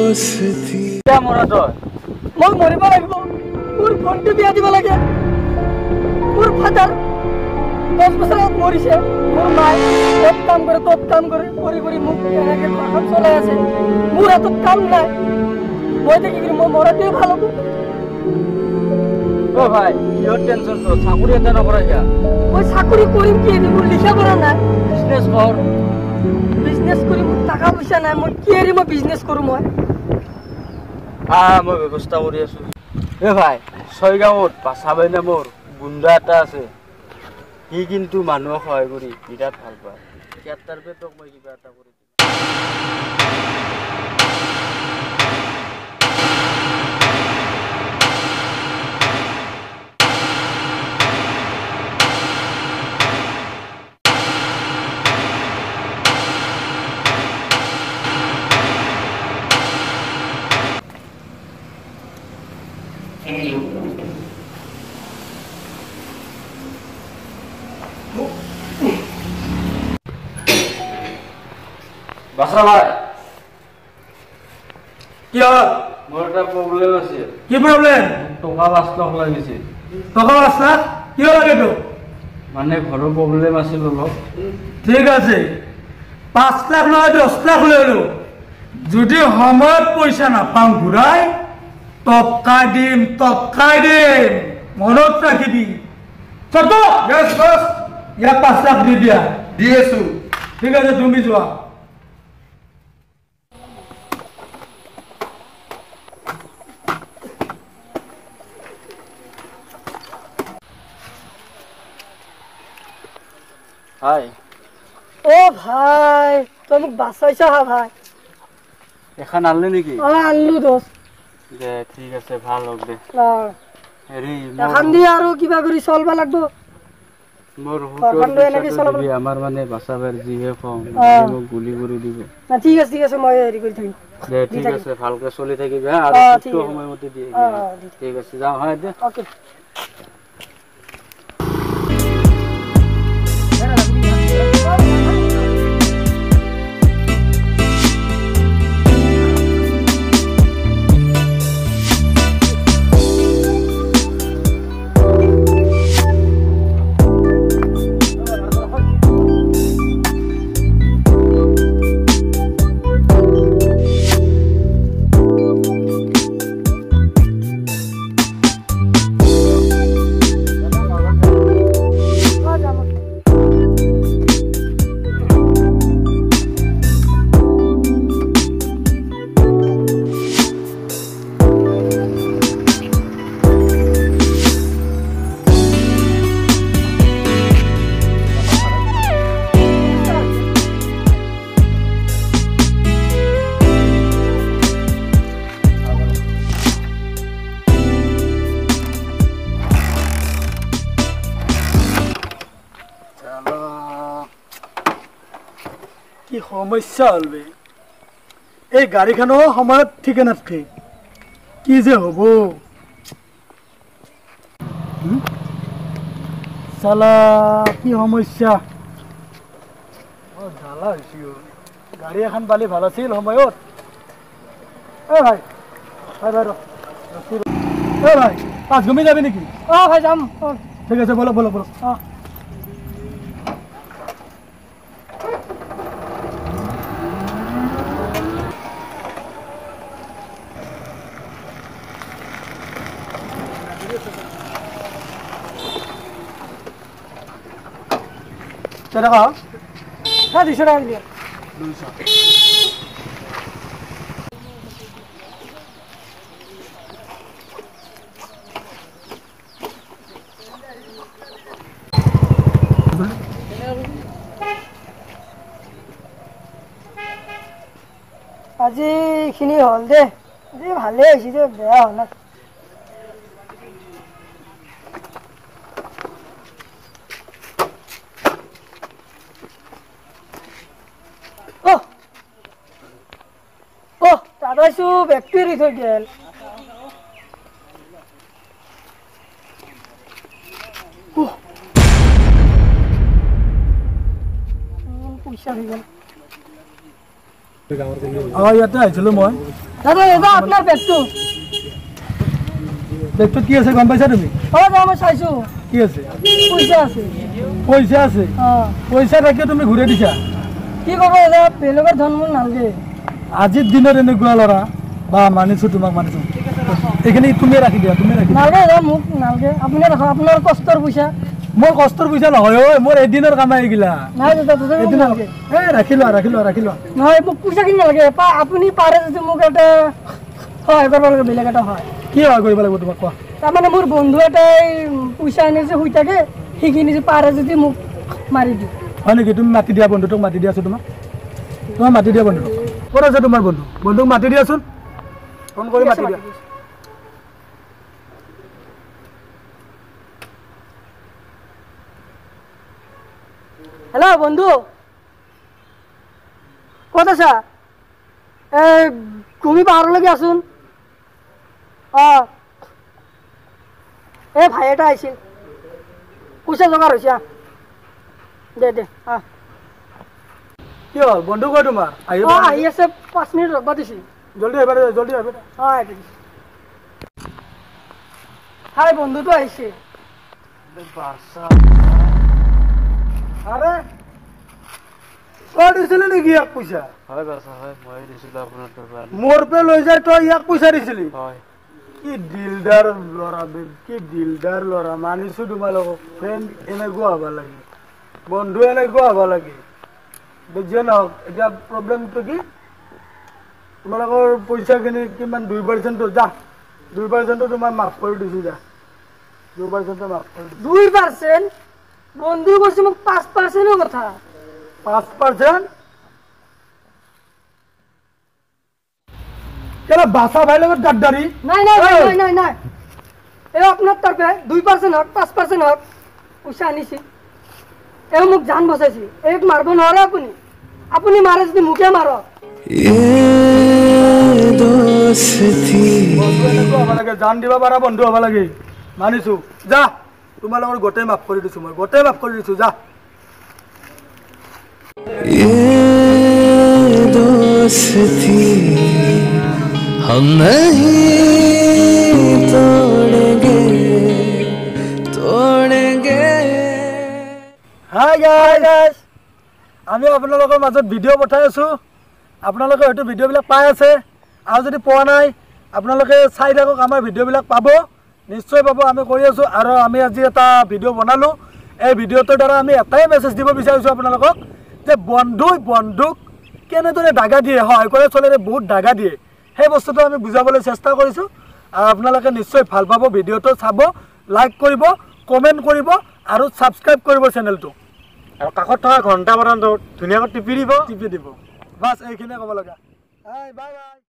दोस्ती क्या मरा तय মই মৰিব লাগিব মোৰ ভণ্টি বিয়া দিব লাগে মোৰ ফাদাৰ 10 বছৰত মৰিছে মোৰ মাই তত কাম কৰে কৰি কৰি মোক এনেকে ঘৰখন চলাই আছে মোৰ হাতত কাম নাই মই দেখি কি মই মৰাটোৱে ভাল হ'ব ও ভাই ইয়ৰ টেনশন তো চাকৰি এটা নকৰা কিয়া মই চাকৰি কৰিম কি মোৰ লিখা পঢ়া নাই বিজনেস কৰ বিজনেস কৰি মোৰ টাকা পইচা নাই মই কি এৰি মই বিজনেস কৰো মই মই ব্যৱস্থা কৰি আছো এ ভাই ছয়গাঁৱত বাছাবাই নামৰ গুণ্ডা এটা আছে সি কিন্তু মানুহক সহায় কৰি বিৰাট ভাল পায় ইয়াত তাৰ তোক মই কিবা এটা কৰি দিম বাসা ভাই কি হল মোর একটা প্রবলেম আছে কি প্রবলেম টাকা 5 লাখ লাগিছে টাকা 5 লাখ কি লাগে তো মানে ঘৰৰ প্রবলেম আছিল অলপ ঠিক আছে 5 লাখ নয় 10 লাখ ললো যদি সময়ত পয়সা না পাও ঘুরাই টকা দিম মনত রাখিবি চত यस বস ইয়া 5 লাখ দি দিয়া দিয়েছো ঠিক আছে তুমি যোৱা হাই ও ভাই তুমি মোক বাঁচাইছা হা ভাই এখন আনলে নেকি আনলো দোষ দে ঠিক আছে ভাল হ'ব দে হেৰি এখন দি আৰু কিবা কৰি চলবা লাগবো মোৰ ঘৰখনটো এনেকে চলাব আমাৰ মানে বাছাবাৰ যিহে কম মোক গুলি কৰি দিব না ঠিক আছে মই হেৰি কৰি থাকিম দে ঠিক আছে ভালকে চলি থাকিবি আৰু কিছু সময়মতে দিয়ে ঠিক আছে যাও হয় দে ওকে কি সমস্যা হলবে এই গাড়ীখনো সময়ত ঠিকে নাথাকে কি যে হব সালা কি সমস্যা জ্বালা হৈছি গাড়ী এখন পালি ভাল আছিল সময়ত ভাই ভাই 5 ঘুমি যাবি নেকি ভাই যাম ঠিক আছে বলো টাকা হ্যাঁ 200 টাকা দিয়ে আজি এইখিনি হল দে ভালে হৈছে দে বেয়া হোৱা নাই দাদাইছো বেক্টেৰি থৈ গেল পইচা হৈ গেল ইয়াতে আহিছিলো মই দাদা দাদা আপনার ব্যাগটো ব্যাগটোত কি আছে গম পাইছা তুমি দাদা মই চাইছো কি আছে পইচা আছে পইচা আছে পইচা ৰাখি তুমি ঘূৰাই দিছা কি ক'ব দাদা বেলেগৰ ধন মোৰ নালগে আজিৰ দিনত এনেকুৱা ল'ৰা বা মানিছো তোমাক মানিছো এইখিনি তুমি ৰাখি দিয়া তুমি ৰাখি নালগে দাদা মোক নালগে আপুনি ৰাখক আপোনাৰ কষ্টৰ পইচা মোৰ কষ্টৰ পইচা নহয় ঐ মোৰ এদিনৰ কামাই এইগিলা নাই দাদা দাদা মোক নালগে ৰাখি লোৱা নহয় মোক পইচা কিনি নালাগে আপুনি পাৰে যদি মোক এটা সহায় কৰিব লাগে বেলেগ এটা হয় কি সহায় কৰিব লাগিব তোমাক কোৱা তাৰমানে মোৰ বন্ধু এটাই পইচা আনিছে শুই থাকে সেইখিনি যে পাৰে যদি মোক মাৰি দিওঁ হয় নেকি তুমি মাতি দিয়া বন্ধুটোক মাতি দিয়াছো তোমাক মাতি দিয়া বন্ধুটোক ক'ত আছে তোমাৰ বন্ধুক মাতি দিয়াচোন ফোন কৰি মাতি দিয়া হেল্ল' বন্ধু ক'ত আছা তুমি পাহাৰলৈকে আছোন ভাই এটা আহিছিল পইচা যোগাৰ হৈছে দে কি হ'ল বন্ধু কয় তোমাৰ আহি আছে 5 মিনিট ৰ'ব দিছিল জলদি আহিবা হাই বন্ধুটো আহিছে আরে কত দিছিলি নেকি ইয়াক পয়সা হয় বাছা হয় মই দিছিলো আপোনাৰ দৰবাৰ মোর পে লৈ যায় তই ইয়াক পয়সা দিছিলি হয় কি দিলদার লড়া কি দিলদার লড়া মানিছো তোমালোকক ফ্রেন্ড এনেকুৱা হ'ব লাগে বন্ধু এনেকুৱা হ'ব লাগে বুঝিয়ে নহওক এতিয়া প্ৰব্লেমটো কি তোমালোকৰ পইচাখিনি কিমান 2% যা 2% তোমাৰ মাফ কৰি দিছো যা 2% মাফ কৰি 2% বন্ধু কৈছে মোক 5%ৰ কথা 5% কেলা বাসা ভাই লগত গাদ্দারি নাই এই আপনার তরফে 2% হোক 5% হোক পয়সা আনিছি এও মোক জান বচাইছি এক মারব নোৱাৰে আপুনি মাৰে যদি মুকে মাৰক জান দিবা পাৰা বন্ধু হ'ব লাগে মানিছো যা তোমালোকৰ গোটেই মাফ কৰি দিছো মই গোটেই মাফ কৰি দিছো যা दोस्ती हम नहीं तोड़ेंगे হাই গাইস আমি আপোনালোকৰ মাজত ভিডিঅ' পঠাই আছো আপোনালোকে হয়তো ভিডিঅ'বিলাক পাই আছে আৰু যদি পোৱা নাই আপোনালোকে চাই থাকক আমাৰ ভিডিঅ'বিলাক পাব নিশ্চয় পাব আমি কৰি আছো আৰু আমি আজি এটা ভিডিঅ' বনালো এই ভিডিঅ'টোৰ দ্বাৰা আমি এটাই মেছেজ দিব বিচাৰিছো আপোনালোকক যে বন্ধুক কেনেদৰে দাগা দিয়ে হয় কৰে চলেৰে বহুত দাগা দিয়ে সেই বস্তুটো আমি বুজাবলৈ চেষ্টা কৰিছো আৰু আপোনালোকে নিশ্চয় ভাল পাব ভিডিঅ'টো চাব লাইক কৰিব কমেন্ট কৰিব আৰু সাবস্ক্ৰাইব কৰিব চেনেলটো আৰু কাষত থকা ঘণ্টা বটনটো ধুনীয়াকৈ টিপি দিব বাস এইখিনিয়ে ক'ব লগা বাই বাই